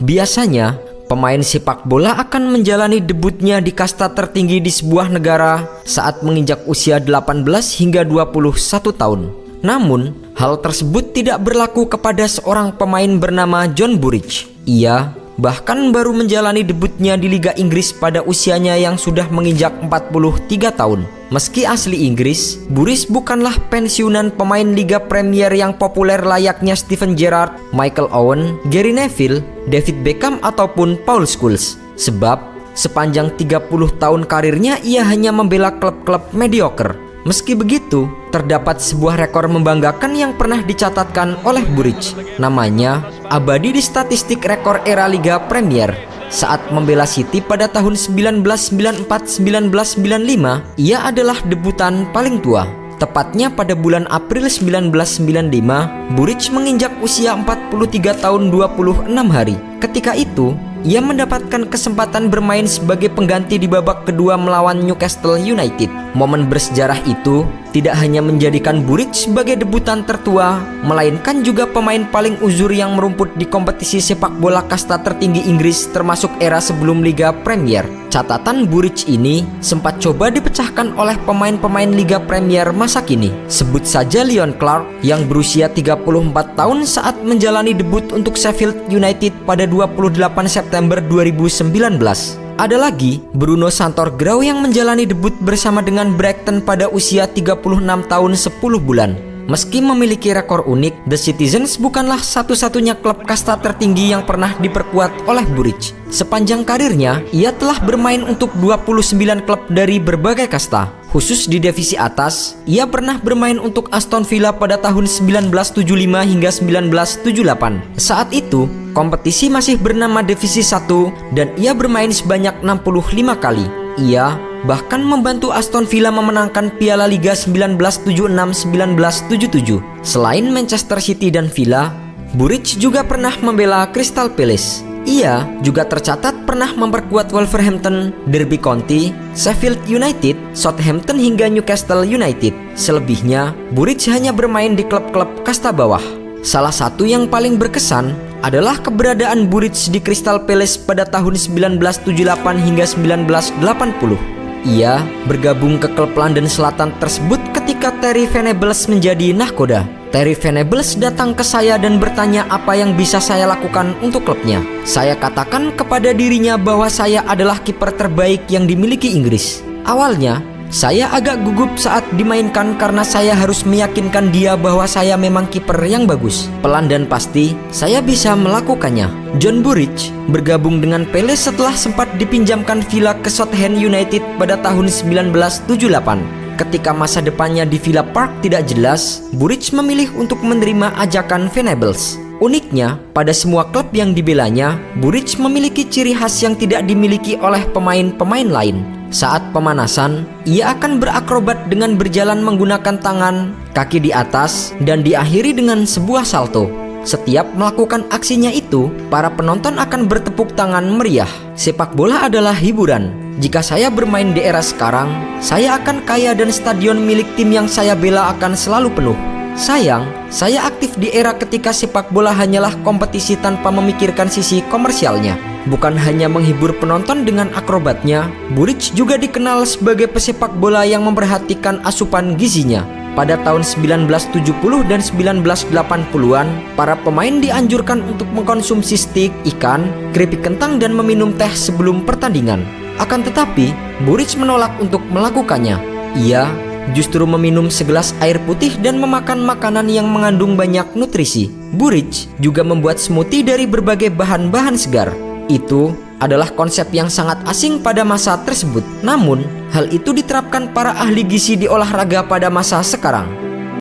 Biasanya, pemain sepak bola akan menjalani debutnya di kasta tertinggi di sebuah negara saat menginjak usia 18 hingga 21 tahun. Namun, hal tersebut tidak berlaku kepada seorang pemain bernama John Burridge. Ia bahkan baru menjalani debutnya di Liga Inggris pada usianya yang sudah menginjak 43 tahun. Meski asli Inggris, Burridge bukanlah pensiunan pemain Liga Premier yang populer layaknya Steven Gerrard, Michael Owen, Gary Neville, David Beckham ataupun Paul Scholes. Sebab sepanjang 30 tahun karirnya ia hanya membela klub-klub mediocre. Meski begitu, terdapat sebuah rekor membanggakan yang pernah dicatatkan oleh Burridge. Namanya abadi di statistik rekor era Liga Premier. Saat membela City pada tahun 1994-1995, ia adalah debutan paling tua. Tepatnya pada bulan April 1995, Burridge menginjak usia 43 tahun 26 hari. Ketika itu, ia mendapatkan kesempatan bermain sebagai pengganti di babak kedua melawan Newcastle United. Momen bersejarah itu tidak hanya menjadikan Burridge sebagai debutan tertua, melainkan juga pemain paling uzur yang merumput di kompetisi sepak bola kasta tertinggi Inggris termasuk era sebelum Liga Premier. Catatan Burridge ini sempat coba dipecahkan oleh pemain-pemain Liga Premier masa kini. Sebut saja Leon Clarke yang berusia 34 tahun saat menjalani debut untuk Sheffield United pada 28 September 2019. Ada lagi Bruno Santorgrau yang menjalani debut bersama dengan Brighton pada usia 36 tahun 10 bulan. Meski memiliki rekor unik, The Citizens bukanlah satu-satunya klub kasta tertinggi yang pernah diperkuat oleh Burridge. Sepanjang karirnya, ia telah bermain untuk 29 klub dari berbagai kasta. Khusus di divisi atas, ia pernah bermain untuk Aston Villa pada tahun 1975 hingga 1978. Saat itu, kompetisi masih bernama Divisi 1 dan ia bermain sebanyak 65 kali. Ia bahkan membantu Aston Villa memenangkan Piala Liga 1976-1977. Selain Manchester City dan Villa, Burridge juga pernah membela Crystal Palace. Ia juga tercatat pernah memperkuat Wolverhampton, Derby County, Sheffield United, Southampton hingga Newcastle United. Selebihnya, Burridge hanya bermain di klub-klub kasta bawah. Salah satu yang paling berkesan adalah keberadaan Burridge di Crystal Palace pada tahun 1978 hingga 1980. Ia bergabung ke klub London Selatan tersebut ketika Terry Venables menjadi nahkoda. Terry Venables datang ke saya dan bertanya apa yang bisa saya lakukan untuk klubnya. Saya katakan kepada dirinya bahwa saya adalah kiper terbaik yang dimiliki Inggris. Awalnya, saya agak gugup saat dimainkan karena saya harus meyakinkan dia bahwa saya memang kiper yang bagus. Pelan dan pasti, saya bisa melakukannya. John Burridge bergabung dengan Palace setelah sempat dipinjamkan Villa ke Southampton United pada tahun 1978. Ketika masa depannya di Villa Park tidak jelas, Burridge memilih untuk menerima ajakan Venables. Uniknya, pada semua klub yang dibelanya, Burridge memiliki ciri khas yang tidak dimiliki oleh pemain-pemain lain. Saat pemanasan, ia akan berakrobat dengan berjalan menggunakan tangan, kaki di atas, dan diakhiri dengan sebuah salto. Setiap melakukan aksinya itu, para penonton akan bertepuk tangan meriah. Sepak bola adalah hiburan. Jika saya bermain di era sekarang, saya akan kaya dan stadion milik tim yang saya bela akan selalu penuh. Sayang, saya aktif di era ketika sepak bola hanyalah kompetisi tanpa memikirkan sisi komersialnya. Bukan hanya menghibur penonton dengan akrobatnya, Burridge juga dikenal sebagai pesepak bola yang memperhatikan asupan gizinya. Pada tahun 1970 dan 1980-an, para pemain dianjurkan untuk mengkonsumsi steak, ikan, keripik kentang dan meminum teh sebelum pertandingan. Akan tetapi, Burridge menolak untuk melakukannya. Ia justru meminum segelas air putih dan memakan makanan yang mengandung banyak nutrisi. Burridge juga membuat smoothie dari berbagai bahan-bahan segar. Itu adalah konsep yang sangat asing pada masa tersebut. Namun, hal itu diterapkan para ahli gizi di olahraga pada masa sekarang.